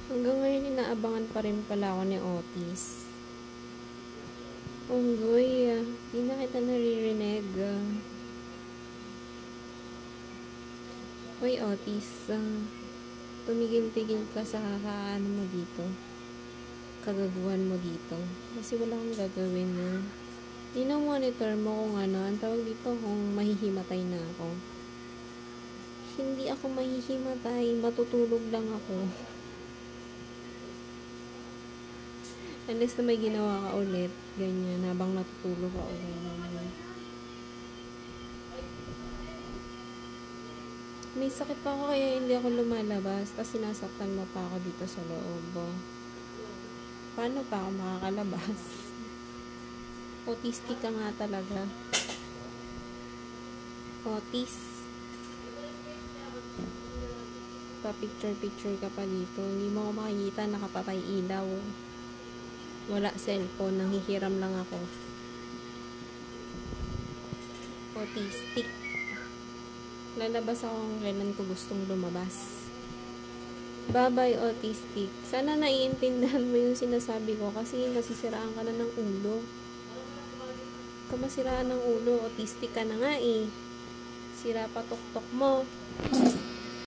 Hanggang ngayon, inaabangan pa rin pala ako ni Otis. Unggoy, di na kita naririnig. Hoy, Otis, tumigil-tigil ka sa kakaano mo dito. Kagaguhan mo dito. Kasi wala akong gagawin na. Monitor mo kung ano, ang tawag dito kung mahihimatay na ako. Hindi ako mahihimatay, matutulog lang ako. Unless na may ginawa ka ulit, ganyan, habang natutulog ka ulit. May sakit pa ako kaya hindi ako lumalabas, tapos sinasaktan mo pa ako dito sa loob. Paano pa ako makakalabas? Autistic ka nga talaga. Otis. Pa-picture-picture ka pa dito. Hindi mo ako makikita, nakapatay ilaw. Wala cellphone, nanghihiram lang ako. Autistic. Lalabas ako kung kailan ko gustong lumabas. Bye-bye, Autistic. Sana naiintindihan mo yung sinasabi ko kasi nasisiraan ka na ng ulo. Kamasiraan ng ulo, autistic ka na nga eh. Sira pa tuktok mo.